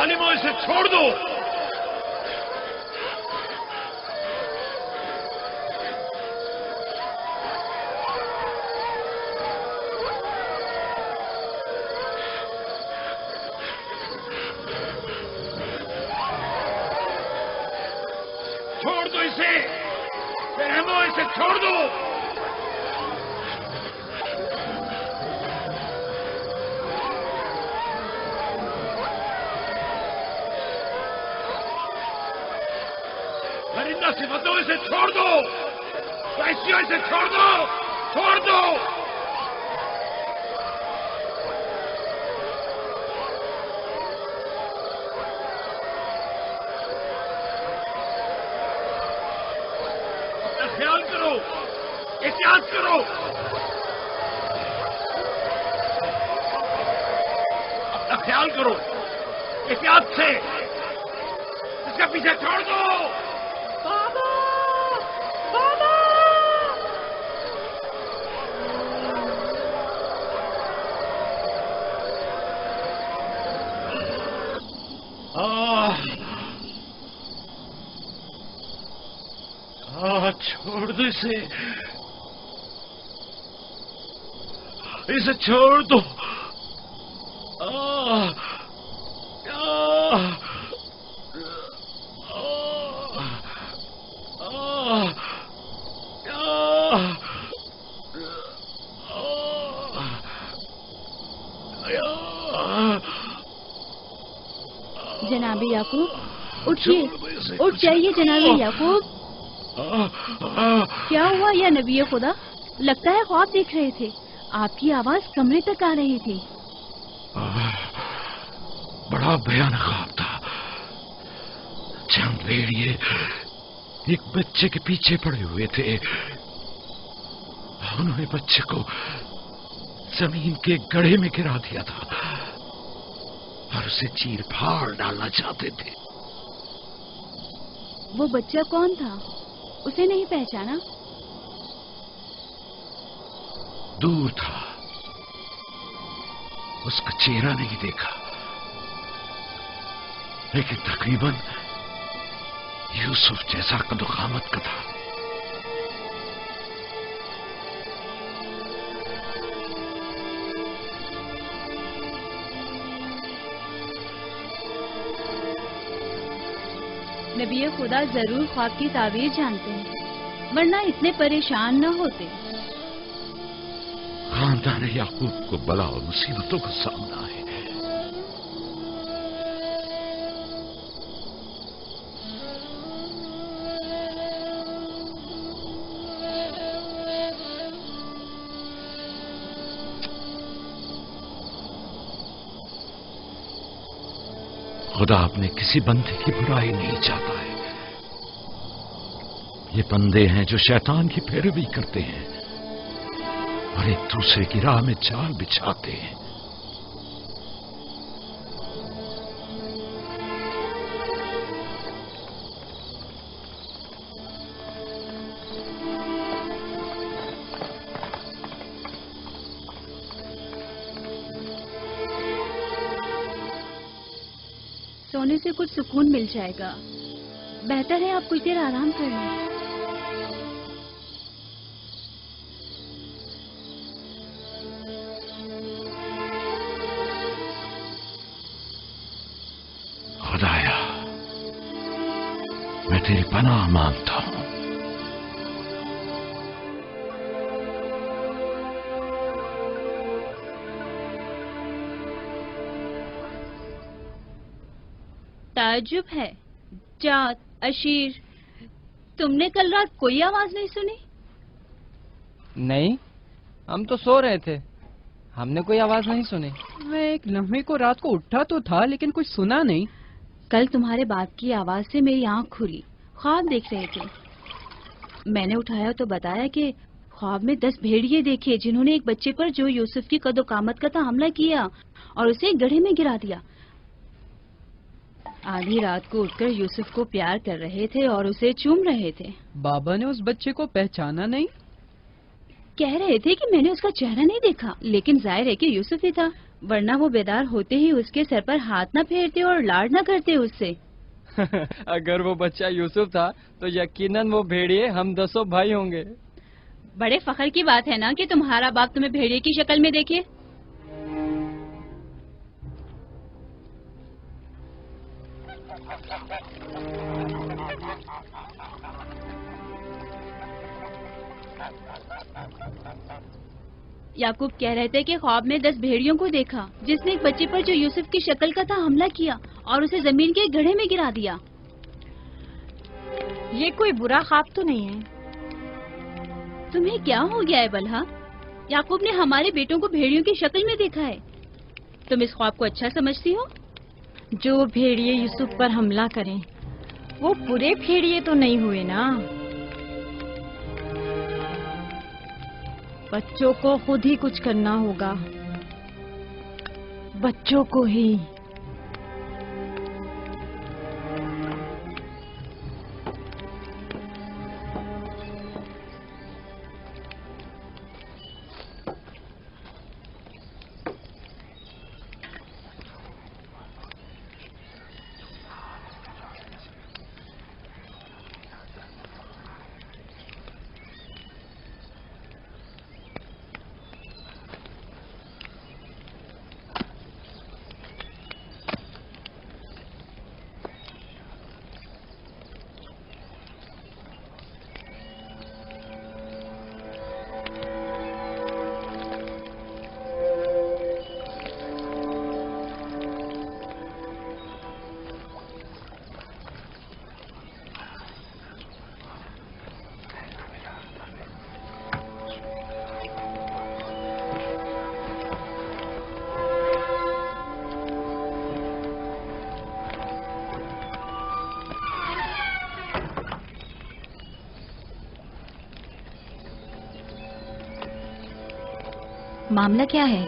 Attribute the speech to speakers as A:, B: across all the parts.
A: जालिमों, इसे छोड़ दो। छोड़ दो इसे, रहमो, इसे छोड़ दो। परिंदा सिफतों, इसे छोड़ दो। वैश्यों, इसे छोड़ दो, छोड़ दो। ख्याल करो, एहतियात करो। अपना ख्याल करो, एहतियात से। इसका पीछे छोड़ दो।
B: बाबा, बाबा।
A: छोड़ दो इसे, इसे छोड़ दो।
B: जनाबे याकूब, उठिए, उठ जाइए जनाबे याकूब। क्या हुआ या नबी खुदा? लगता है ख्वाब देख रहे थे। आपकी आवाज कमरे तक आ रही थी।
A: बड़ा भयानक ख्वाब था। चंद भेड़िए एक बच्चे के पीछे पड़े हुए थे। उन्होंने बच्चे को जमीन के गड्ढे में गिरा दिया था और उसे चीर फाड़ डालना चाहते थे।
B: वो बच्चा कौन था? उसे नहीं पहचाना?
A: दूर था, उसका चेहरा नहीं देखा, लेकिन तकरीबन यूसुफ जैसा कदोकामत का था।
B: नबी खुदा जरूर ख्वाब की ताबीर जानते हैं, वरना इतने परेशान न होते।
A: खानदान याकूब को बला और मुसीबतों का सामना है। खुदा अपने किसी बंदे की बुराई नहीं चाहता है। ये बंदे हैं जो शैतान की पैरवी करते हैं और एक दूसरे की राह में जाल बिछाते हैं।
B: सोने से कुछ सुकून मिल जाएगा। बेहतर है आप कुछ देर आराम कर लें।
A: खुदाया, मैं तेरी पनाह मांगता हूं।
B: ताज्जुब है, जात, अशीर, तुमने कल रात कोई आवाज नहीं सुनी?
C: नहीं, हम तो सो रहे थे, हमने कोई आवाज नहीं सुनी।
D: मैं एक लम्हे को रात को उठा तो था, लेकिन कुछ सुना नहीं।
B: कल तुम्हारे बाप की आवाज से मेरी आंख खुली। ख्वाब देख रहे थे। मैंने उठाया तो बताया कि ख्वाब में 10 भेड़िए देखे, जिन्होंने एक बच्चे पर जो यूसुफ की कदो-कामत का था हमला किया और उसे गड्ढे में गिरा दिया। आधी रात को उठकर यूसुफ को प्यार कर रहे थे और उसे चूम रहे थे।
D: बाबा ने उस बच्चे को पहचाना नहीं?
B: कह रहे थे कि मैंने उसका चेहरा नहीं देखा, लेकिन जाहिर है कि यूसुफ ही था। ورنہ وہ بیدار ہوتے ہی اس کے سر پر ہاتھ نہ پھیرتے اور لاڈ نہ کرتے اس سے.
C: اگر وہ بچہ یوسف تھا تو یقیناً وہ بھیڑیے ہم 10 بھائی ہوں گے.
B: بڑے فخر کی بات ہے نا کہ تمہارا باپ تمہیں بھیڑیے کی شکل میں دیکھے. یعقوب کہہ رہے تھے کہ خواب میں 10 بھیڑیوں کو دیکھا جس نے ایک بچے پر جو یوسف کی شکل کا تھا حملہ کیا اور اسے زمین کے گڑھے میں گرا دیا.
E: یہ کوئی برا خواب تو نہیں ہے.
B: تمہیں کیا ہو گیا ہے بلہا؟ یعقوب نے ہمارے بیٹوں کو بھیڑیوں کی شکل میں دیکھا ہے. تم اس خواب کو اچھا سمجھتی ہو؟
E: جو بھیڑیے یوسف پر حملہ کریں وہ پورے بھیڑیے تو نہیں ہوئے نا. بچوں کو خود ہی کچھ کرنا ہوگا. بچوں کو ہی.
B: معاملہ کیا ہے؟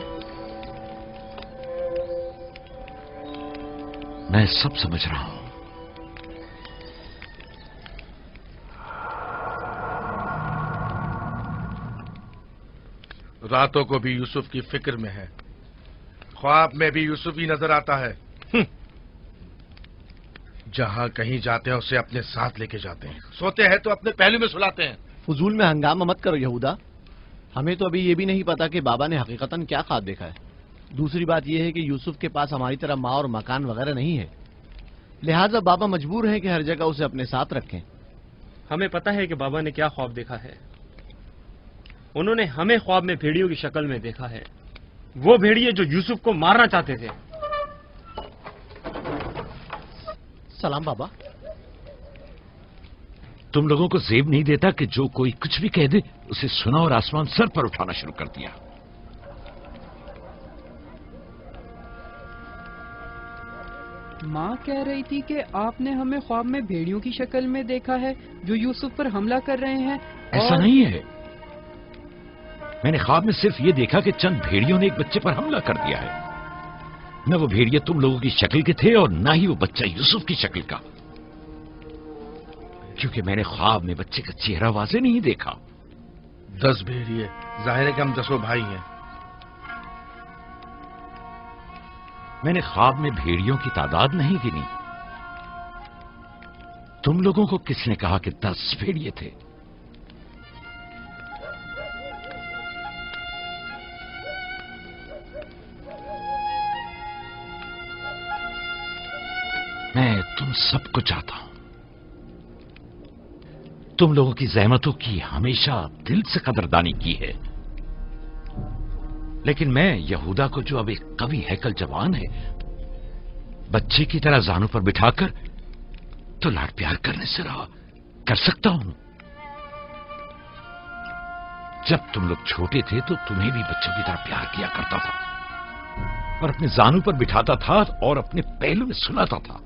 A: میں سب سمجھ رہا ہوں.
F: راتوں کو بھی یوسف کی فکر میں ہے، خواب میں بھی یوسف ہی نظر آتا ہے. جہاں کہیں جاتے ہیں اسے اپنے ساتھ لے کے جاتے ہیں، سوتے ہیں تو اپنے پہلو میں سلاتے ہیں.
G: فضول میں ہنگامہ مت کرو یہودا. ہمیں تو ابھی یہ بھی نہیں پتا کہ بابا نے حقیقتاً کیا خواب دیکھا ہے. دوسری بات یہ ہے کہ یوسف کے پاس ہماری طرح ماں اور مکان وغیرہ نہیں ہے، لہٰذا بابا مجبور ہیں کہ ہر جگہ اسے اپنے ساتھ رکھیں.
H: ہمیں پتا ہے کہ بابا نے کیا خواب دیکھا ہے. انہوں نے ہمیں خواب میں بھیڑیوں کی شکل میں دیکھا ہے، وہ بھیڑیے جو یوسف کو مارنا چاہتے تھے.
G: سلام بابا.
A: تم لوگوں کو زیب نہیں دیتا کہ جو کوئی کچھ بھی کہہ دے اسے سنا اور آسمان سر پر اٹھانا شروع کر دیا.
D: ماں کہہ رہی تھی کہ آپ نے ہمیں خواب میں بھیڑیوں کی شکل میں دیکھا ہے جو یوسف پر حملہ کر رہے ہیں.
A: ایسا نہیں ہے. میں نے خواب میں صرف یہ دیکھا کہ چند بھیڑیوں نے ایک بچے پر حملہ کر دیا ہے. نہ وہ بھیڑیے تم لوگوں کی شکل کے تھے اور نہ ہی وہ بچہ یوسف کی شکل کا، کیونکہ میں نے خواب میں بچے کا چہرہ واضح نہیں دیکھا.
F: 10 بھیڑیے، ظاہر ہے کہ ہم 10 بھائی ہیں.
A: میں نے خواب میں بھیڑیوں کی تعداد نہیں گنی. تم لوگوں کو کس نے کہا کہ 10 بھیڑیے تھے؟ میں تم سب کو چاہتا ہوں. تم لوگوں کی زحمتوں کی ہمیشہ دل سے قدردانی کی ہے، لیکن میں یہودا کو جو اب ایک قوی ہیکل جوان ہے بچے کی طرح زانوں پر بٹھا کر تو لاڈ پیار کرنے سے رہا کر سکتا ہوں. جب تم لوگ چھوٹے تھے تو تمہیں بھی بچوں کی طرح پیار کیا کرتا تھا اور اپنے زانوں پر بٹھاتا تھا اور اپنے پہلو میں سلاتا تھا.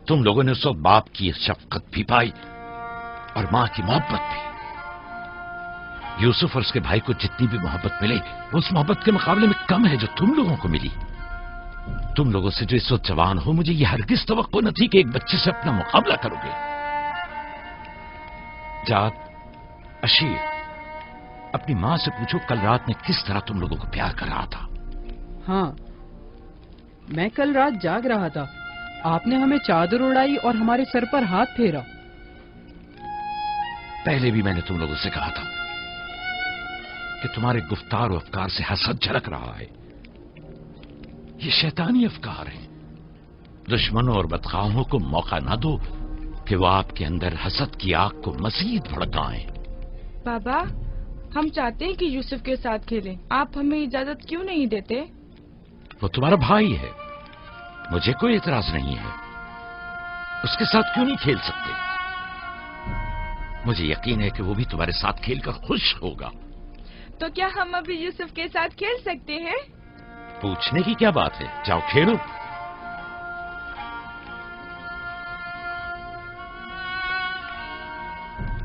A: تم لوگوں نے اس وقت باپ کی شفقت بھی پائی اور ماں کی محبت بھی. یوسف اور اس کے بھائی کو جتنی بھی محبت ملی وہ اس محبت کے مقابلے میں کم ہے جو تم لوگوں کو ملی. تم لوگوں سے جو اس وقت جوان ہو مجھے یہ ہرگز توقع نہ تھی کہ ایک بچے سے اپنا مقابلہ کرو گے. جاد، اشیر، اپنی ماں سے پوچھو کل رات میں کس طرح تم لوگوں کو پیار کر رہا تھا.
D: हाँ, मैं कल रात जाग रहा था, आपने हमें चादर उड़ाई और हमारे सर पर हाथ फेरा।
A: पहले भी मैंने तुम लोगों से कहा था कि तुम्हारे गुफ्तार और अफकार से हसद झलक रहा है। ये शैतानी अफकार है। दुश्मनों और बदखाहों को मौका ना दो कि वो आपके अंदर हसद की आग को मजीद भड़काएं।
I: बाबा, हम चाहते हैं कि यूसुफ के साथ खेलें। आप हमें इजाजत क्यों नहीं देते?
A: वो तुम्हारा भाई है, मुझे कोई एतराज नहीं है। उसके साथ क्यों नहीं खेल सकते? मुझे यकीन है कि वो भी तुम्हारे साथ खेलकर खुश होगा।
I: तो क्या हम अभी यूसुफ के साथ खेल सकते हैं?
A: पूछने की क्या बात है, जाओ खेलो।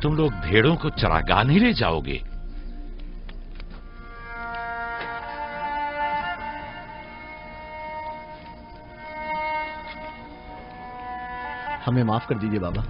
A: तुम लोग भेड़ों को चरागाह ले जाओगे?
G: हमें माफ कर दीजिए बाबा।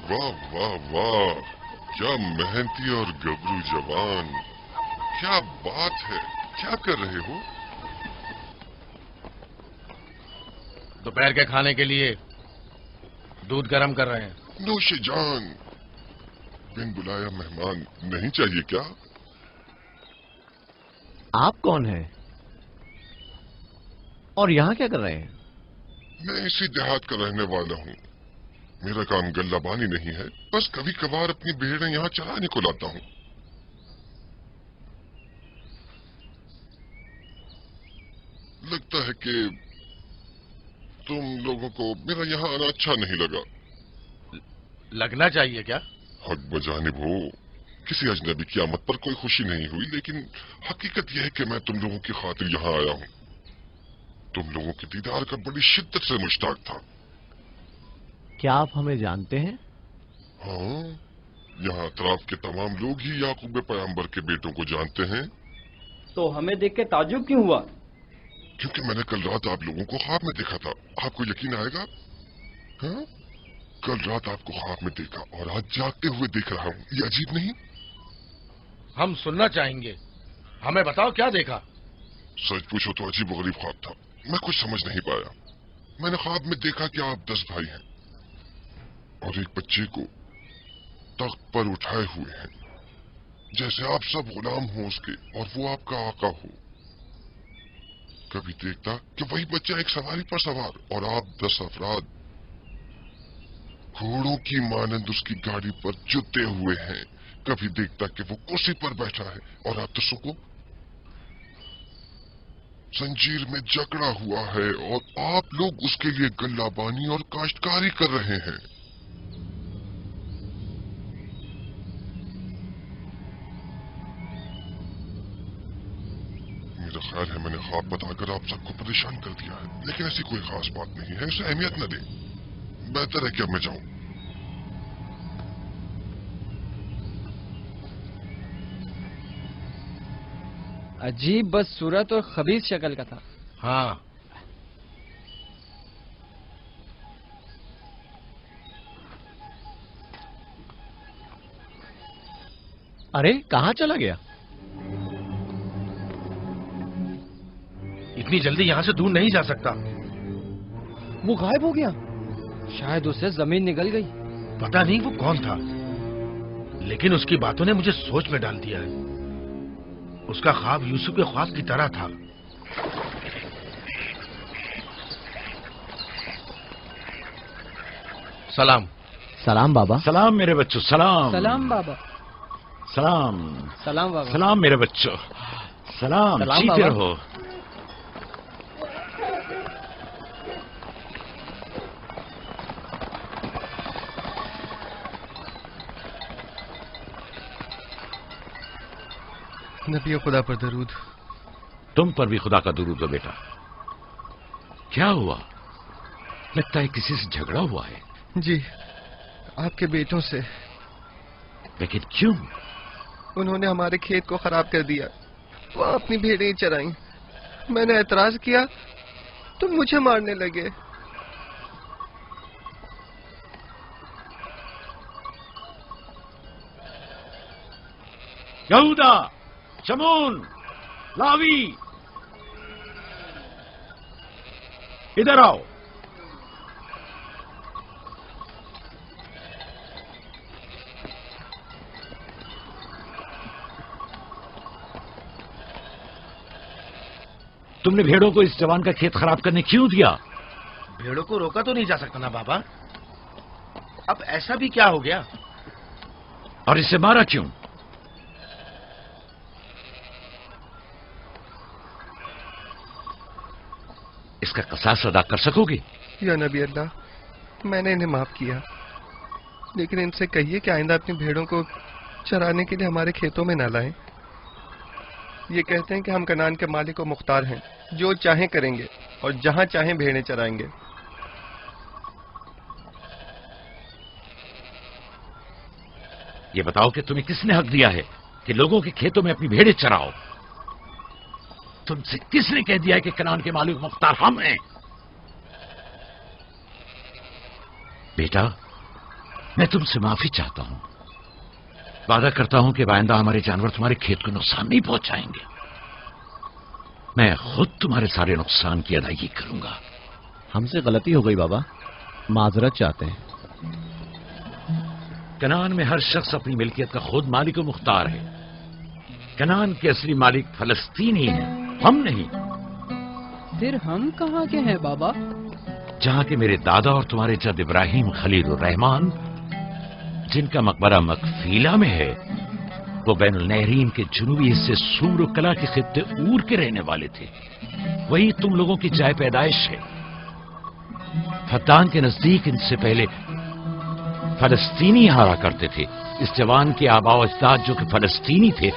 J: वाह वाह वाह, क्या मेहनती और गबरू जवान। क्या बात है, क्या कर रहे हो?
F: दोपहर के खाने के लिए दूध गर्म कर रहे हैं।
J: नौशे जान, बिन बुलाया मेहमान नहीं चाहिए क्या?
G: आप कौन हैं? और यहां क्या कर रहे हैं?
J: मैं इसी देहात का रहने वाला हूँ। मेरा काम गल्लाबानी नहीं है, बस कभी कभार अपनी भेड़ें यहाँ चराने को लाता हूँ। लगता है कि तुम लोगों को मेरा यहाँ आना अच्छा नहीं लगा।
F: लगना चाहिए क्या?
J: हक बजानिब हो, किसी अजनबी की आमद पर कोई खुशी नहीं हुई, लेकिन हकीकत यह है कि मैं तुम लोगों की खातिर यहाँ आया हूँ। तुम लोगों के दीदार का बड़ी शिद्दत से मुश्ताक था।
G: क्या आप हमें जानते हैं?
J: हाँ, यहाँ अतराफ के तमाम लोग ही याकूब पैगंबर के बेटों को जानते हैं।
C: तो हमें देख के ताज्जुब क्यों हुआ?
J: क्योंकि मैंने कल रात आप लोगों को ख्वाब में देखा था। आपको यकीन आएगा? हाँ? कल रात आपको ख्वाब में देखा और आज जागते हुए देख रहा हूँ। ये अजीब नहीं?
F: हम सुनना चाहेंगे, हमें बताओ क्या देखा।
J: सच पूछो तो अजीब गरीब ख्वाब था, मैं कुछ समझ नहीं पाया। मैंने ख्वाब में देखा कि आप 10 भाई हैं और एक बच्चे को तख्त पर उठाए हुए हैं, जैसे आप सब गुलाम हो उसके और वो आपका आका हो। कभी देखता कि वही बच्चा एक सवारी पर सवार और आप 10 अफराद घोड़ों की मानंद उसकी गाड़ी पर जुटे हुए हैं। कभी देखता कि वो कुर्सी पर बैठा है और आप 10 को जंजीर में जकड़ा हुआ है और आप लोग उसके लिए गल्लाबानी और काश्तकारी कर रहे हैं। मेरा ख्याल है मैंने ख्वाब बताकर आप सबको परेशान कर दिया है, लेकिन ऐसी कोई खास बात नहीं है, इसे अहमियत न दें। बेहतर है कि अब मैं जाऊं।
C: अजीब बदसूरत और खबीस शक्ल का था।
F: हाँ,
G: अरे कहाँ चला गया?
F: इतनी जल्दी यहाँ से दूर नहीं जा सकता।
C: वो गायब हो गया। शायद उसे जमीन निगल गई।
F: पता नहीं वो कौन था, लेकिन उसकी बातों ने मुझे सोच में डाल दिया है। उसका ख्वाब यूसुफ के ख्वाब की तरह था। सलाम।
G: सलाम बाबा।
A: सलाम मेरे बच्चों, सलाम।
D: सलाम बाबा।
A: सलाम।
C: सलाम बाबा।
A: सलाम मेरे बच्चों, सलाम।
C: सलाम
A: जीते
C: बाबा।
A: रहो।
K: नबी खुदा पर दरूद।
A: तुम पर भी खुदा का दुरूद हो बेटा। क्या हुआ? लगता है किसी से झगड़ा हुआ है।
K: जी, आपके बेटों से।
A: लेकिन क्यों?
K: उन्होंने हमारे खेत को खराब कर दिया। वो अपनी भेड़ें चराई। मैंने एतराज किया तो मुझे मारने लगे।
A: यहूदा, शमून, लावी, इधर आओ। तुमने भेड़ों को इस जवान का खेत खराब करने क्यों दिया?
F: भेड़ों को रोका तो नहीं जा सकता ना बाबा। अब ऐसा भी क्या हो गया?
A: और इसे मारा क्यों? इसका कसास अदा कर सकोगे?
K: या नबी अल्लाह, मैंने इन्हें माफ किया, लेकिन इनसे कहिए कि आइंदा अपनी भेड़ों को चराने के लिए हमारे खेतों में न लाएं। ये कहते हैं कि हम कनान के मालिक और मुख्तार हैं, जो चाहें करेंगे और जहां चाहें भेड़ें चराएंगे।
A: ये बताओ कि तुम्हें किसने हक दिया है कि लोगों के खेतों में अपनी भेड़ें चराओ? तुमसे किसने कह दिया है कि कनान के मालिक मुख्तार हम हैं? बेटा, मैं तुमसे माफी चाहता हूं। वादा करता हूं कि आइंदा हमारे जानवर तुम्हारे खेत को नुकसान नहीं पहुंचाएंगे। मैं खुद तुम्हारे सारे नुकसान की अदायगी करूंगा।
G: हमसे गलती हो गई बाबा, माजरत चाहते हैं।
A: कनान में हर शख्स अपनी मिल्कियत का खुद मालिक और मुख्तार है। कनान के असली मालिक फलस्तीनी हैं, हम नहीं।
D: फिर हम कहाँ के हैं बाबा?
A: जहां के मेरे दादा और तुम्हारे जद इब्राहिम खलीलुर रहमान, जिनका मकबरा मकफीला में है, वो बैनुल नहरीन के जुनूबी हिस्से सूर और कला के खित्ते ऊर के रहने वाले थे। वही तुम लोगों की जाय पैदाइश है। फद्दान के नजदीक इनसे पहले फलस्तीनी हारा करते थे। इस जवान के आबा अजदाद जो कि फलस्तीनी थे,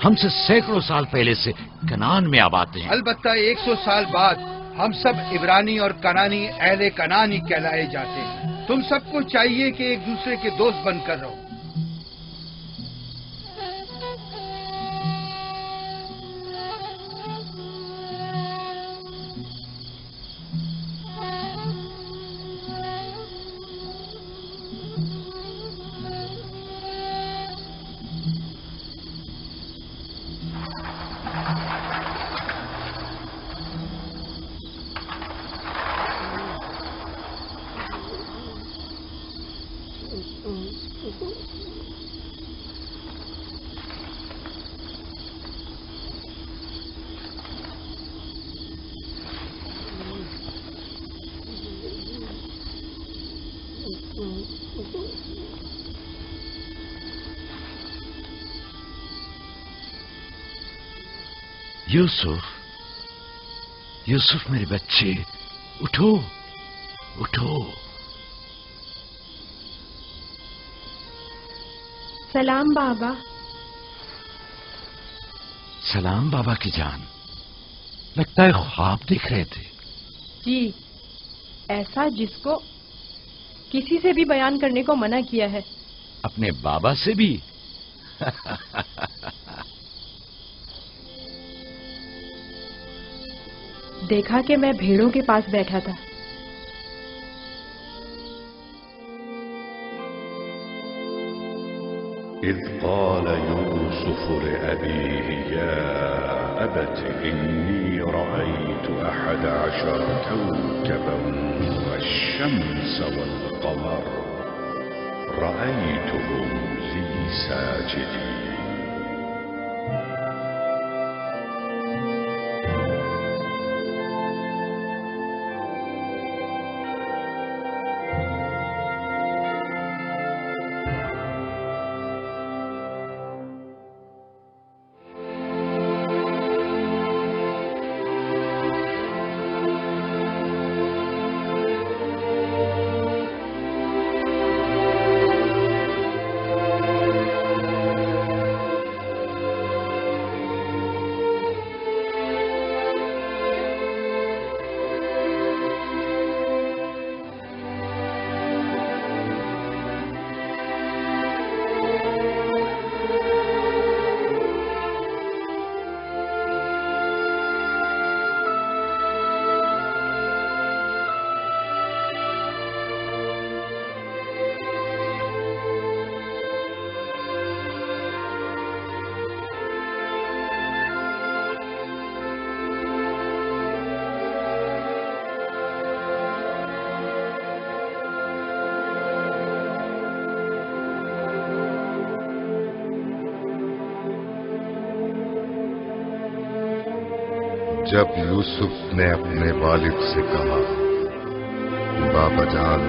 A: हमसे सैकड़ों साल पहले से कनान में आबाद हैं।
L: अलबत्ता 100 साल बाद हम सब इब्रानी और कनानी अहले कनानी कहलाए जाते हैं। तुम सबको चाहिए कि एक दूसरे के दोस्त बनकर रहो।
A: यूसुफ, यूसुफ मेरे बच्चे, उठो, उठो।
E: सलाम बाबा।
A: सलाम बाबा की जान। लगता है ख्वाब देख रहे थे।
E: जी, ऐसा जिसको किसी से भी बयान करने को मना किया है।
A: अपने बाबा से भी?
E: देखा कि मैं भेड़ों के पास बैठा था।
M: إذ قال يوسف لأبيه يا أبت إني رأيت 11 كوكبا والشمس والقمر رأيتهم لي ساجدين.
J: جب یوسف نے اپنے والد سے کہا بابا جان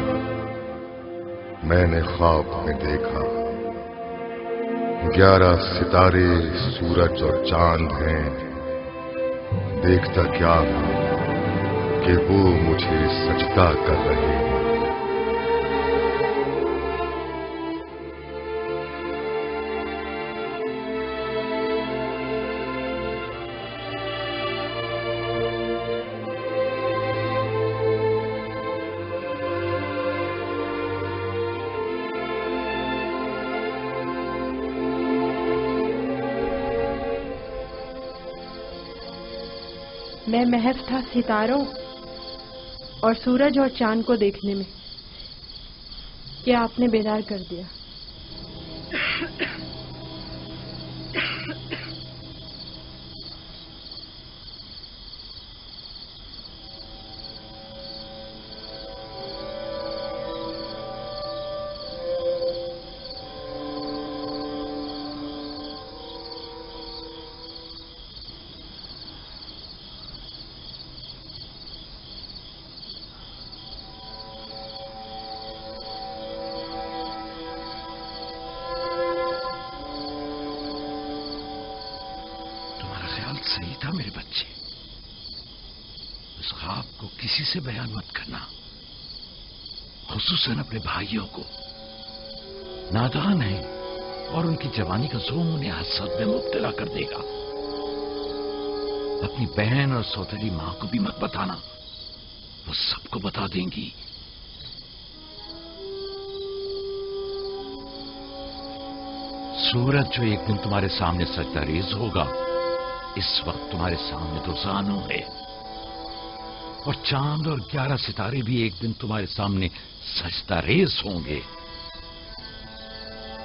J: میں نے خواب میں دیکھا 11 ستارے سورج اور چاند ہیں، دیکھتا کیا ہوں کہ وہ مجھے سجدہ کر رہے ہیں۔
E: میں محض تھا ستاروں اور سورج اور چاند کو دیکھنے میں کہ آپ نے بیدار کر دیا۔
A: صحیح تھا میرے بچے، اس خواب کو کسی سے بیان مت کرنا، خصوصاً اپنے بھائیوں کو۔ نادان ہیں اور ان کی جوانی کا زوم انہیں حسد میں مبتلا کر دے گا۔ اپنی بہن اور سوتیلی ماں کو بھی مت بتانا، وہ سب کو بتا دیں گی۔ سورج جو ایک دن تمہارے سامنے سجدہ ریز ہوگا، اس وقت تمہارے سامنے تو زانو ہے، اور چاند اور 11 ستارے بھی ایک دن تمہارے سامنے سجدہ ریز ہوں گے۔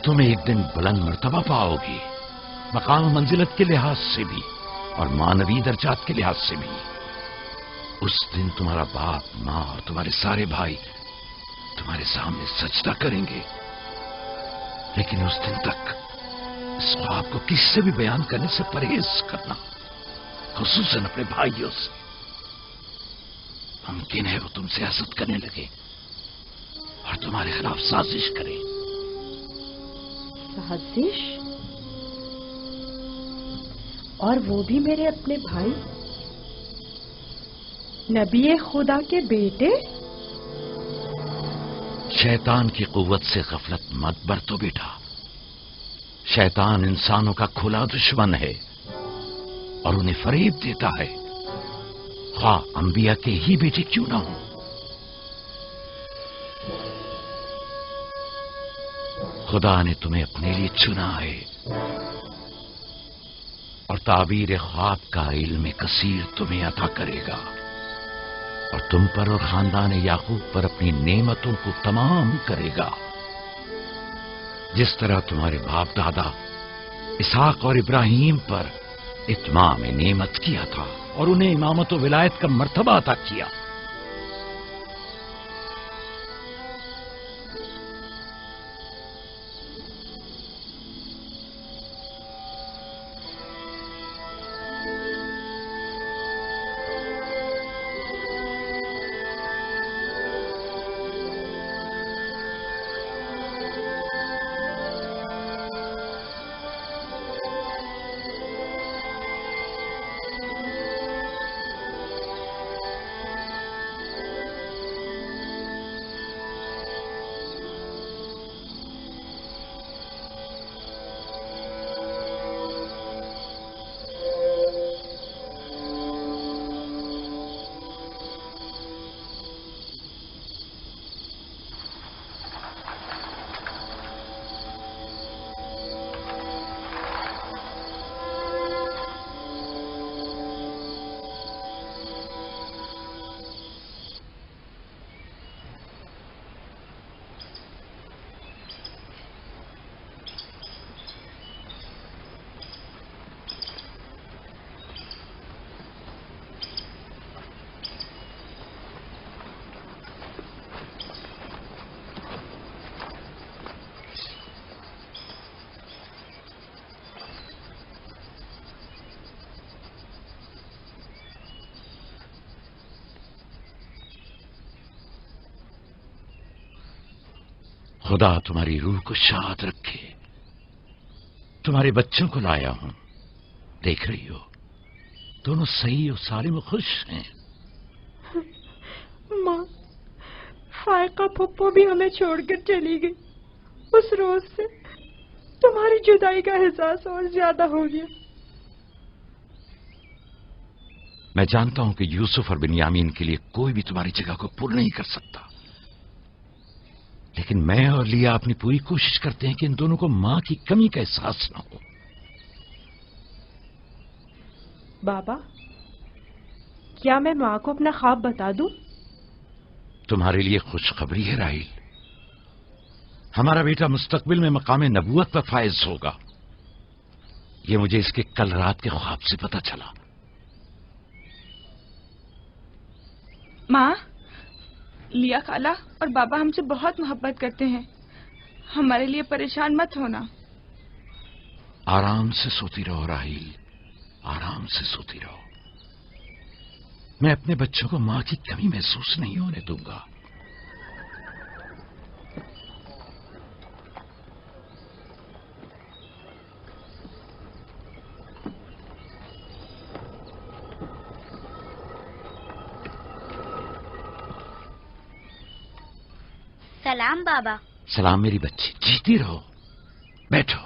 A: تم ایک دن بلند مرتبہ پاؤ گے، مقام و منزلت کے لحاظ سے بھی اور معنوی درجات کے لحاظ سے بھی۔ اس دن تمہارا باپ، ماں اور تمہارے سارے بھائی تمہارے سامنے سجدہ کریں گے، لیکن اس دن تک اس خواب کو کسی سے بھی بیان کرنے سے پرہیز کرنا، خصوصاً اپنے بھائیوں سے۔ ممکن ہے وہ تم سے حسد کرنے لگے اور تمہارے خلاف سازش کرے۔
E: سازش؟ اور وہ بھی میرے اپنے بھائی، نبی خدا کے بیٹے؟
A: شیطان کی قوت سے غفلت مت برتو بیٹا۔ شیطان انسانوں کا کھلا دشمن ہے اور انہیں فریب دیتا ہے، خواہ انبیاء کے ہی بیٹے کیوں نہ ہوں۔ خدا نے تمہیں اپنے لیے چنا ہے اور تعبیر خواب کا علم کثیر تمہیں عطا کرے گا، اور تم پر اور خاندان یعقوب پر اپنی نعمتوں کو تمام کرے گا۔ जिस तरह तुम्हारे बाप दादा इसहाक और इब्राहिम पर इत्माम नेमत किया था और उन्हें इमामत व विलायत का मर्तबा अता किया। खुदा तुम्हारी रूह को शाद रखे। तुम्हारे बच्चों को लाया हूं, देख रही हो दोनों सही और सालिम खुश हैं।
E: माँ, फायका पप्पो भी हमें छोड़कर चली गई। उस रोज से तुम्हारी जुदाई का एहसास और ज्यादा हो गया।
A: मैं जानता हूं कि यूसुफ और बिन्यामीन के लिए कोई भी तुम्हारी जगह को पूर्ण नहीं कर सकता, लेकिन मैं और लिया अपनी पूरी कोशिश करते हैं कि इन दोनों को मां की कमी का एहसास न हो।
E: बाबा, क्या मैं माँ को अपना ख्वाब बता दूं?
A: तुम्हारे लिए खुशखबरी है राहिल, हमारा बेटा मुस्तकबिल में मकाम नबूवत पर फायज होगा। ये मुझे इसके कल रात के ख्वाब से पता चला।
I: माँ, लिया खाला और बाबा हमसे बहुत मोहब्बत करते हैं, हमारे लिए परेशान मत होना।
A: आराम से सोती रहो राहिल, आराम से सोती रहो। मैं अपने बच्चों को मां की कमी महसूस नहीं होने दूंगा।
N: सलाम बाबा।
A: सलाम मेरी बच्ची, जीती रहो। बैठो।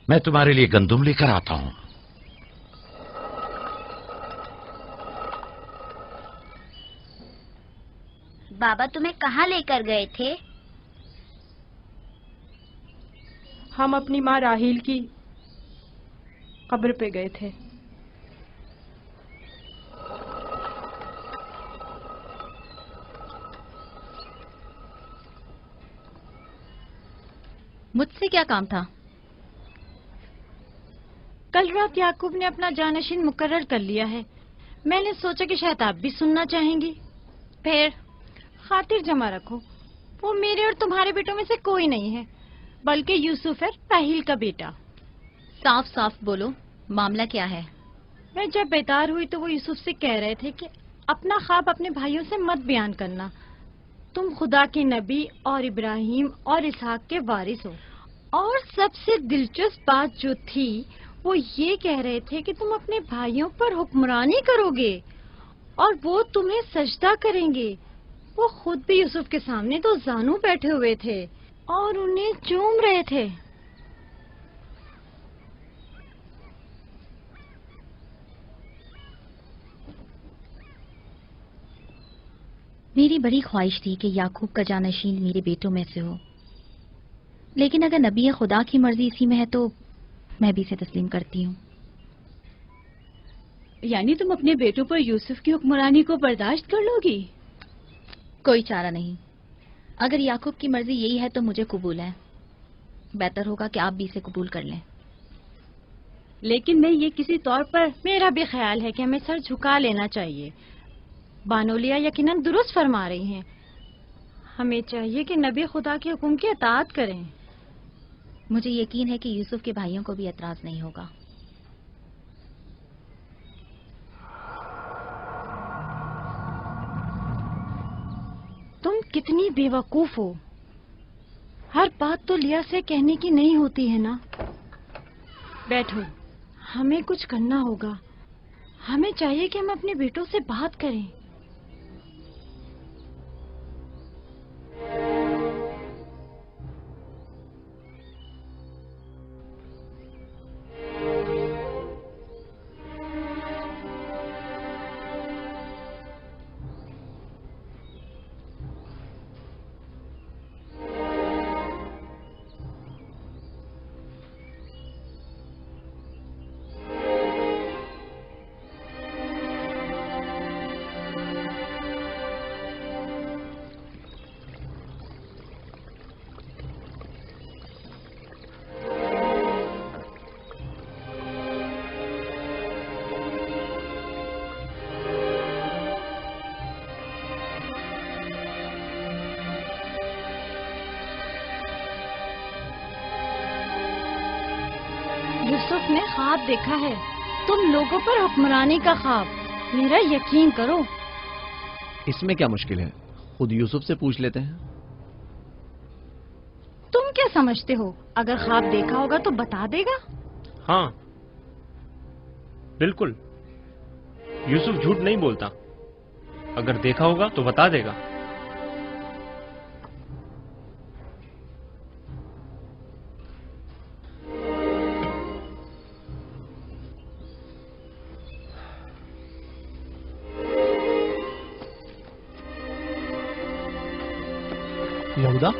A: मैं तुम्हारे लिए गंदुम लेकर आता हूं।
N: बाबा तुम्हें कहाँ लेकर गए थे?
E: हम अपनी माँ राहील की कब्र पे गए थे।
B: मुझसे क्या काम था?
O: कल रात याकूब ने अपना जानशीन मुकर्रर कर लिया है। मैंने सोचा कि शायद आप भी सुनना चाहेंगी। फिर खातिर जमा रखो, वो मेरे और तुम्हारे बेटों में से कोई नहीं है, बल्कि यूसुफ है राहील का बेटा।
B: साफ साफ बोलो, मामला क्या है?
O: मैं जब बेदार हुई तो वो यूसुफ से कह रहे थे कि अपना ख्वाब अपने भाइयों से मत बयान करना। तुम खुदा के नबी और इब्राहिम और इसहाक के वारिस हो। और सबसे दिलचस्प बात जो थी वो ये कह रहे थे कि तुम अपने भाइयों पर हुक्मरानी करोगे और वो तुम्हें सजदा करेंगे। वो खुद भी यूसुफ के सामने दो जानू बैठे हुए थे और उन्हें चूम रहे थे।
B: मेरी बड़ी ख्वाहिश थी कि याकूब का जानशीन मेरे बेटों में से हो, लेकिन अगर नबी खुदा की मर्जी इसी में है तो मैं भी इसे तस्लीम करती हूँ। यानी तुम अपने बेटों पर यूसुफ की हुक्मरानी को बर्दाश्त कर लोगी?
P: कोई चारा नहीं। अगर याकूब की मर्जी यही है तो मुझे कबूल है। बेहतर होगा कि आप भी इसे कबूल कर लें।
B: लेकिन मैं ये किसी तौर पर...
O: मेरा भी ख्याल है कि हमें सर झुका लेना चाहिए। बानोलिया यकीनन दुरुस्त फरमा रही हैं। हमें चाहिए कि नबी खुदा के हुक्म की इताअत करें।
P: मुझे यकीन है कि यूसुफ के भाइयों को भी एतराज नहीं होगा।
O: तुम कितनी बेवकूफ हो। हर बात तो लिया से कहने की नहीं होती है ना। बैठो, हमें कुछ करना होगा। हमें चाहिए कि हम अपने बेटों से बात करें। यूसुफ ने ख्वाब देखा है, तुम लोगों पर हुक्मरानी का ख्वाब। मेरा यकीन करो।
G: इसमें क्या मुश्किल है, खुद यूसुफ से पूछ लेते हैं।
O: तुम क्या समझते हो, अगर ख्वाब देखा होगा तो बता देगा?
H: हाँ बिल्कुल, यूसुफ झूठ नहीं बोलता। अगर देखा होगा तो बता देगा।
G: यहूदा,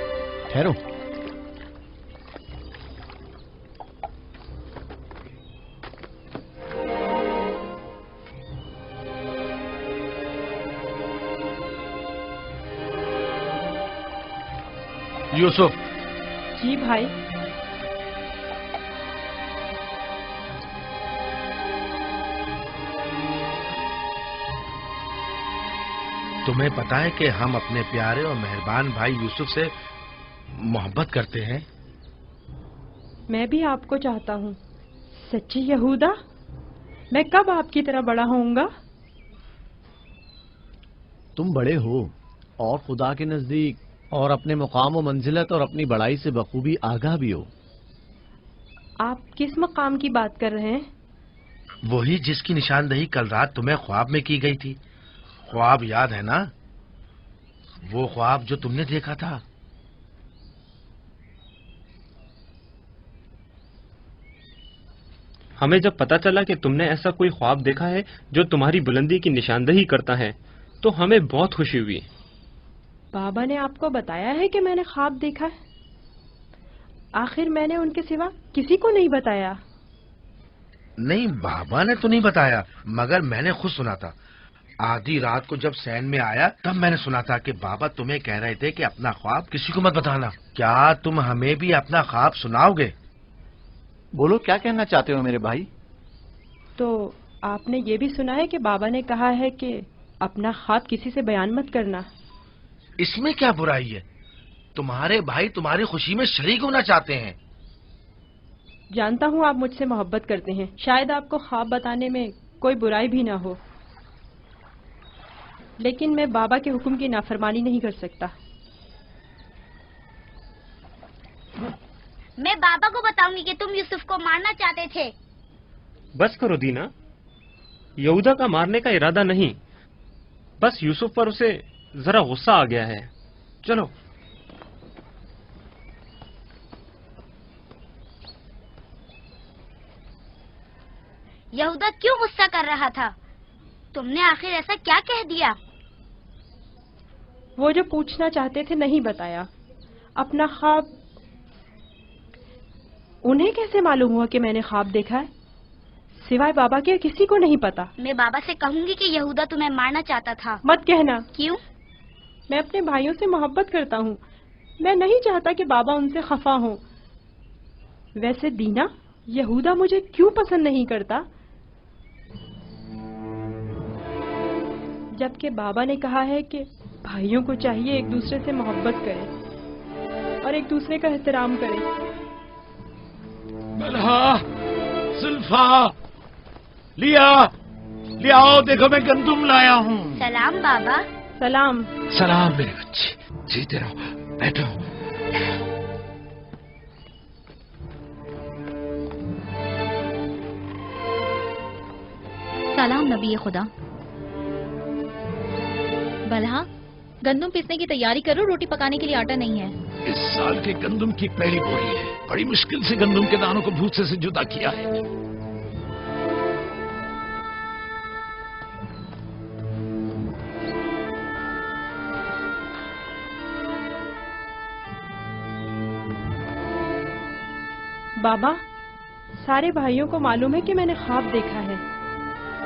G: ठहरो।
F: यूसुफ।
E: जी भाई।
F: तुम्हें पता है कि हम अपने प्यारे और मेहरबान भाई यूसुफ से मोहब्बत करते हैं।
E: मैं भी आपको चाहता हूँ। सच्ची यहूदा, मैं कब आपकी तरह बड़ा होऊंगा?
G: तुम बड़े हो और खुदा के नजदीक और अपने मुकाम व मंजिलत और अपनी बड़ाई से बखूबी आगाह भी हो।
E: आप किस मकाम की बात कर रहे हैं?
F: वही जिसकी निशानदही कल रात तुम्हें ख्वाब में की गई थी। ख्वाब याद है ना? वो ख्वाब जो तुमने देखा था।
H: हमें जब पता चला कि तुमने ऐसा कोई ख्वाब देखा है जो तुम्हारी बुलंदी की निशानदही करता है तो हमें बहुत खुशी हुई।
E: बाबा ने आपको बताया है कि मैंने ख्वाब देखा है? आखिर मैंने उनके सिवा किसी को नहीं बताया।
F: नहीं, बाबा ने तो नहीं बताया, मगर मैंने खुद सुना था। आधी रात को जब सैन में आया तब मैंने सुना था कि बाबा तुम्हें कह रहे थे कि अपना ख्वाब किसी को मत बताना। क्या तुम हमें भी अपना ख्वाब सुनाओगे?
G: बोलो, क्या कहना चाहते हो मेरे भाई?
E: तो आपने ये भी सुना है कि बाबा ने कहा है कि अपना ख्वाब किसी से बयान मत करना।
F: इसमें क्या बुराई है? तुम्हारे भाई तुम्हारी खुशी में शरीक होना चाहते हैं।
E: जानता हूँ आप मुझसे मोहब्बत करते हैं, शायद आपको ख्वाब बताने में कोई बुराई भी ना हो, लेकिन मैं बाबा के हुक्म की नाफरमानी नहीं कर सकता।
N: मैं बाबा को बताऊंगी कि तुम यूसुफ को मारना चाहते थे।
H: बस करो दीना, यहूदा का मारने का इरादा नहीं, बस यूसुफ पर उसे जरा गुस्सा आ गया है। चलो।
N: यहूदा क्यों गुस्सा कर रहा था? तुमने आखिर ऐसा क्या कह दिया?
E: वो जो पूछना चाहते थे नहीं बताया। अपना ख्वाब उन्हें कैसे मालूम हुआ कि मैंने ख्वाब देखा है? सिवाय बाबा के किसी को नहीं पता।
N: मैं बाबा से कहूंगी कि यहूदा तुम्हें मारना चाहता था।
E: मत कहना।
N: क्यों?
E: मैं अपने भाइयों से मोहब्बत करता हूँ। मैं नहीं चाहता कि बाबा उनसे खफा हो। वैसे दीना, यहूदा मुझे क्यों पसंद नहीं करता? जबकि बाबा ने कहा है कि भाइयों को चाहिए एक दूसरे से मोहब्बत करें और एक दूसरे का एहतराम करें।
A: बलहा, सुल्फा, लिया आओ, देखो मैं गंदुम लाया हूँ।
N: सलाम बाबा।
E: सलाम।
A: सलाम मेरे बच्चे, जीते रहो, बैठो।
P: सलाम नबी खुदा। बलहा, गंदम पीसने की तैयारी करो, रोटी पकाने के लिए आटा नहीं है।
A: इस साल के गंदम की पहली बोरी है। बड़ी मुश्किल से गंदम के दानों को भूसे से जुदा किया है।
E: बाबा, सारे भाइयों को मालूम है कि मैंने ख्वाब देखा है।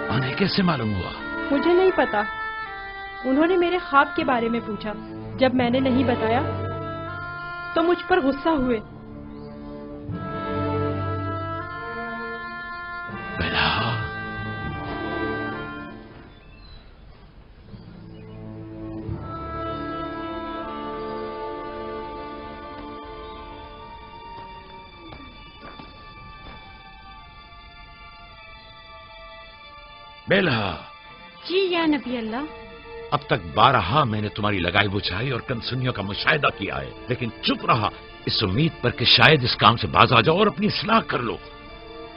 A: उन्हें कैसे मालूम हुआ?
E: मुझे नहीं पता। उन्होंने मेरे ख्वाब के बारे में पूछा। जब मैंने नहीं बताया तो मुझ पर गुस्सा हुए।
A: बेलहा।
O: जी या नबी अल्लाह।
A: अब तक 12 मैंने तुम्हारी लगाई बुझाई और कनसुनियों का मुशाहिदा किया है, लेकिन चुप रहा इस उम्मीद पर कि शायद इस काम से बाज आ जाओ और अपनी इस्लाह कर लो।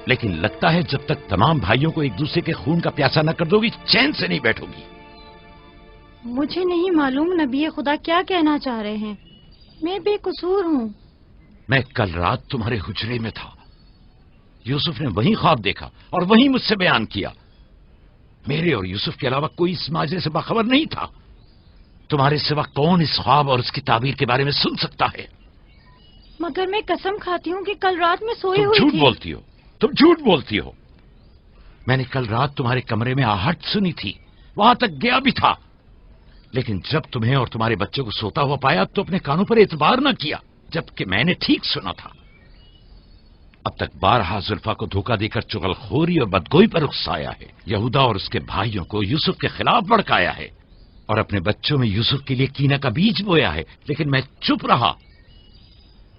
A: लेकिन लगता है जब तक तमाम भाइयों को एक दूसरे के खून का प्यासा न कर दोगी, चैन से नहीं बैठोगी।
O: मुझे नहीं मालूम नबी खुदा क्या कहना चाह रहे हैं। मैं बेकसूर हूँ।
A: मैं कल रात तुम्हारे हुजरे में था। यूसुफ ने वही ख्वाब देखा और वही मुझसे बयान किया। मेरे और यूसुफ के अलावा कोई इस माजरे से बाखबर नहीं था। तुम्हारे सिवा कौन इस ख्वाब और उसकी ताबीर के बारे में सुन सकता है?
O: मगर मैं कसम खाती हूँ कि कल रात में सोई हुई थी।
A: झूठ बोलती हो, तुम झूठ बोलती हो। मैंने कल रात तुम्हारे कमरे में आहट सुनी थी, वहां तक गया भी था, लेकिन जब तुम्हें और तुम्हारे बच्चे को सोता हुआ पाया तो अपने कानों पर एतबार न किया, जबकि मैंने ठीक सुना था। अब तक 12 जुल्फा को धोखा देकर चुगलखोरी और बदगोई पर उकसाया है। यहूदा और उसके भाइयों को यूसुफ के खिलाफ भड़काया है और अपने बच्चों में यूसुफ के लिए कीना का बीज बोया है, लेकिन मैं चुप रहा।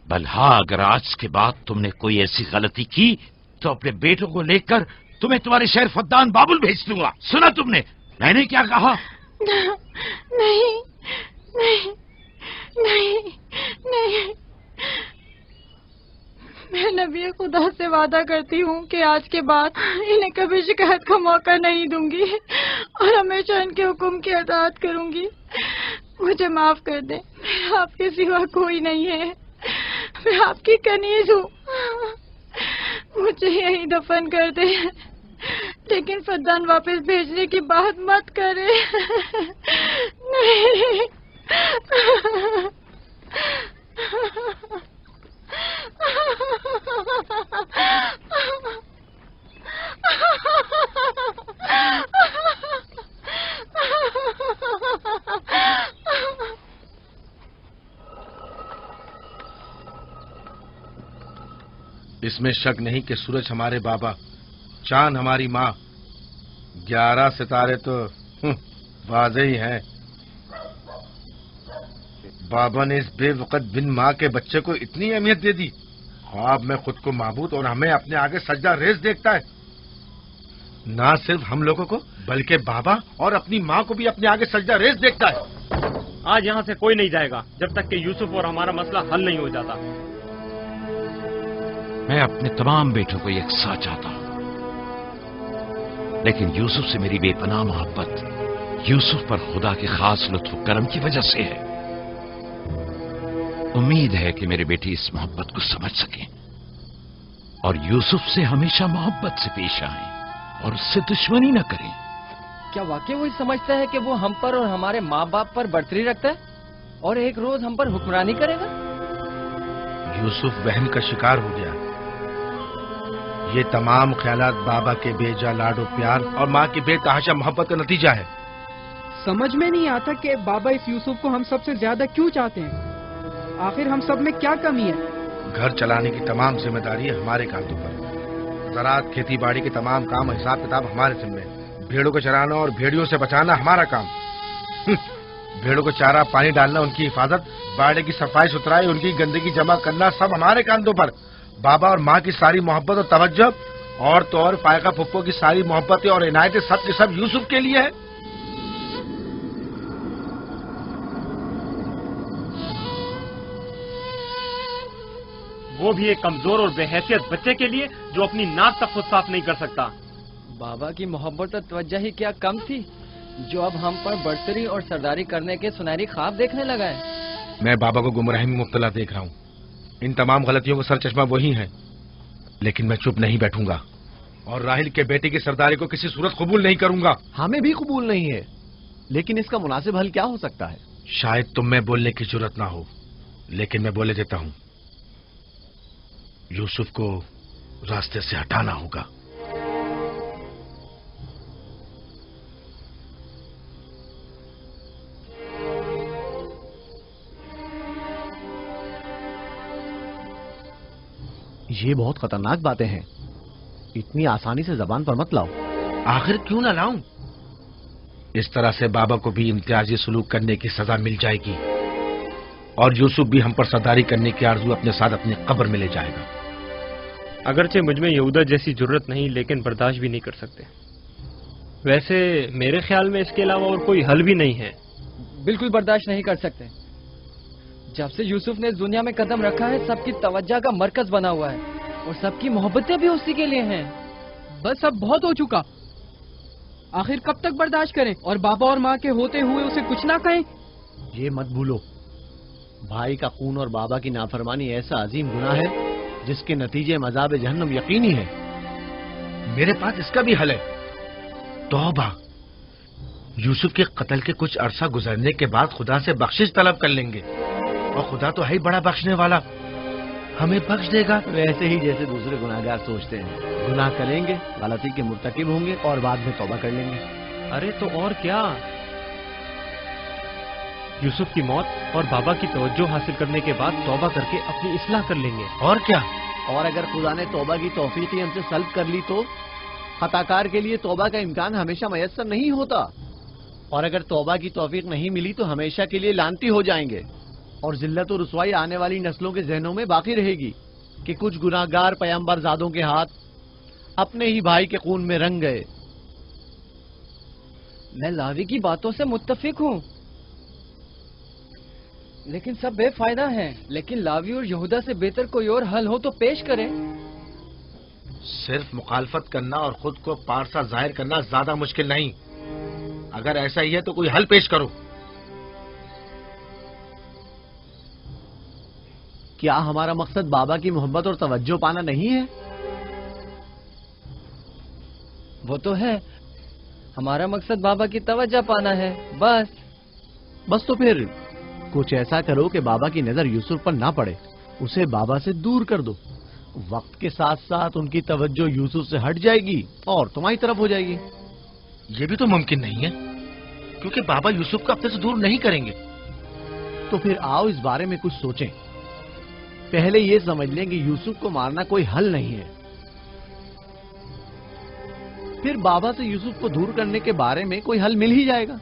A: बल्हा, अगर आज के बाद तुमने कोई ऐसी गलती की तो अपने बेटों को लेकर तुम्हें तुम्हारे शहर फद्दान बाबुल भेज दूंगा। सुना तुमने मैंने क्या कहा?
O: नहीं नहीं नहीं नहीं। मैं नबी खुदा से वादा करती हूँ कि आज के बाद इन्हें कभी शिकायत का मौका नहीं दूंगी और हमेशा इनके हुक्म की अताअत करूंगी। मुझे माफ कर दें, मैं आपके सिवा कोई नहीं है। मैं आपकी कनीज हूँ। मुझे यही दफन कर दे, लेकिन फद्दान वापस भेजने की बात मत करे। नहीं।
F: इसमें शक नहीं कि सूरज हमारे बाबा, चांद हमारी माँ, 11 सितारे तो वाज़े ही हैं। बाबा ने इस बेवकत बिन माँ के बच्चे को इतनी अहमियत दे दी। ख्वाब में खुद को माबूद और हमें अपने आगे सजदा रेज़ देखता है। ना सिर्फ हम लोगों को बल्कि बाबा और अपनी माँ को भी अपने आगे सजदा रेज़ देखता है।
H: आज यहाँ से कोई नहीं जाएगा जब तक कि यूसुफ और हमारा मसला हल नहीं हो जाता।
A: मैं अपने तमाम बेटों को यकसा चाहता हूं, लेकिन यूसुफ से मेरी बेपनाह मोहब्बत यूसुफ पर खुदा के खास लुत्फ करम की वजह से है। उम्मीद है कि मेरे बेटे इस मोहब्बत को समझ सकें और यूसुफ से हमेशा मोहब्बत से पेश आएं और उससे दुश्मनी न करें।
C: क्या वाकई वही समझता है कि वो हम पर और हमारे माँ बाप पर बर्तरी रखता है और एक रोज हम पर हुक्मरानी करेगा?
F: यूसुफ वहम का शिकार हो गया। یہ تمام خیالات بابا کے بے جا لاڈ و پیار اور ماں کی بے تحاشا محبت کا نتیجہ ہے۔
D: سمجھ میں نہیں آتا کہ بابا اس یوسف کو ہم سب سے زیادہ کیوں چاہتے ہیں؟ آخر ہم سب میں کیا کمی ہے؟
F: گھر چلانے کی تمام ذمہ داری ہمارے کاندھوں پر، زراعت کھیتی باڑی کے تمام کام حساب کتاب ہمارے ذمہ، بھیڑوں کو چرانا اور بھیڑیوں سے بچانا ہمارا کام، بھیڑوں کو چارہ پانی ڈالنا، ان کی حفاظت، باڑے کی صفائی ستھرائی، ان کی گندگی جمع کرنا سب ہمارے کاندھوں پر۔ بابا اور ماں کی ساری محبت اور توجہ اور تو اور فائقہ پھپھو کی ساری محبتیں اور عنایتیں سب کے سب یوسف کے لیے ہے۔
H: وہ بھی ایک کمزور اور بے حیثیت بچے کے لیے جو اپنی ناک تک خود صاف نہیں کر سکتا۔
C: بابا کی محبت اور توجہ ہی کیا کم تھی جو اب ہم پر برتری اور سرداری کرنے کے سنہری خواب دیکھنے لگا ہے۔
F: میں بابا کو گمراہی میں مبتلا دیکھ رہا ہوں، ان تمام غلطیوں کا سر چشمہ وہی ہے، لیکن میں چپ نہیں بیٹھوں گا اور راہیل کے بیٹے کی سرداری کو کسی صورت قبول نہیں کروں گا۔
G: ہمیں بھی قبول نہیں ہے، لیکن اس کا مناسب حل کیا ہو سکتا ہے؟
F: شاید تم میں بولنے کی ضرورت نہ ہو، لیکن میں بولے دیتا ہوں، یوسف کو راستے سے ہٹانا ہوگا۔
G: یہ بہت خطرناک باتیں ہیں، اتنی آسانی سے زبان پر مت لاؤ۔
F: آخر کیوں نہ لاؤں؟ اس طرح سے بابا کو بھی امتیازی سلوک کرنے کی سزا مل جائے گی اور یوسف بھی ہم پر سرداری کرنے کی آرزو اپنے ساتھ اپنی قبر میں لے جائے گا۔
H: اگرچہ مجھ میں یہودا جیسی ضرورت نہیں، لیکن برداشت بھی نہیں کر سکتے۔ ویسے میرے خیال میں اس کے علاوہ اور کوئی حل بھی نہیں ہے۔
C: بالکل برداشت نہیں کر سکتے۔ جب سے یوسف نے اس دنیا میں قدم رکھا ہے سب کی توجہ کا مرکز بنا ہوا ہے اور سب کی محبتیں بھی اسی کے لیے ہیں۔
D: بس اب بہت ہو چکا، آخر کب تک برداشت کریں اور بابا اور ماں کے ہوتے ہوئے اسے کچھ نہ کہیں؟
G: یہ مت بھولو، بھائی کا خون اور بابا کی نافرمانی ایسا عظیم گناہ ہے جس کے نتیجے مذاب جہنم یقینی ہے۔
F: میرے پاس اس کا بھی حل ہے، توبہ۔ یوسف کے قتل کے کچھ عرصہ گزرنے کے بعد خدا سے بخشش طلب کر لیں گے اور خدا تو ہے ہی بڑا بخشنے والا، ہمیں بخش دے گا۔
G: ویسے ہی جیسے دوسرے گناہگار سوچتے ہیں، گناہ کریں گے، غلطی کے مرتکب ہوں گے اور بعد میں توبہ کر لیں گے۔
H: ارے تو اور کیا، یوسف کی موت اور بابا کی توجہ حاصل کرنے کے بعد توبہ کر کے اپنی اصلاح کر لیں گے۔
F: اور کیا،
G: اور اگر خدا نے توبہ کی توفیق ہم سے سلب کر لی تو خطا کار کے لیے توبہ کا امکان ہمیشہ میسر نہیں ہوتا، اور اگر توبہ کی توفیق نہیں ملی تو ہمیشہ کے لیے لعنتی ہو جائیں گے اور ذلت و رسوائی آنے والی نسلوں کے ذہنوں میں باقی رہے گی کہ کچھ گناہگار پیغمبر زادوں کے ہاتھ اپنے ہی بھائی کے خون میں رنگ گئے۔
C: میں لاوی کی باتوں سے متفق ہوں، لیکن سب بے فائدہ ہیں۔ لیکن لاوی اور یہودا سے بہتر کوئی اور حل ہو تو پیش کریں۔
F: صرف مخالفت کرنا اور خود کو پارسا ظاہر کرنا زیادہ مشکل نہیں، اگر ایسا ہی ہے تو کوئی حل پیش کرو۔
G: کیا ہمارا مقصد بابا کی محبت اور توجہ پانا نہیں ہے؟
C: وہ تو ہے، ہمارا مقصد بابا کی توجہ پانا ہے،
G: بس تو پھر کچھ ایسا کرو کہ بابا کی نظر یوسف پر نہ پڑے، اسے بابا سے دور کر دو۔ وقت کے ساتھ ساتھ ان کی توجہ یوسف سے ہٹ جائے گی اور تمہاری طرف ہو جائے گی۔
F: یہ بھی تو ممکن نہیں ہے، کیونکہ بابا یوسف کو اپنے سے دور نہیں کریں گے۔
G: تو پھر آؤ اس بارے میں کچھ سوچیں۔ پہلے یہ سمجھ لیں کہ یوسف کو مارنا کوئی حل نہیں ہے، پھر بابا سے یوسف کو دور کرنے کے بارے میں کوئی حل مل ہی جائے گا۔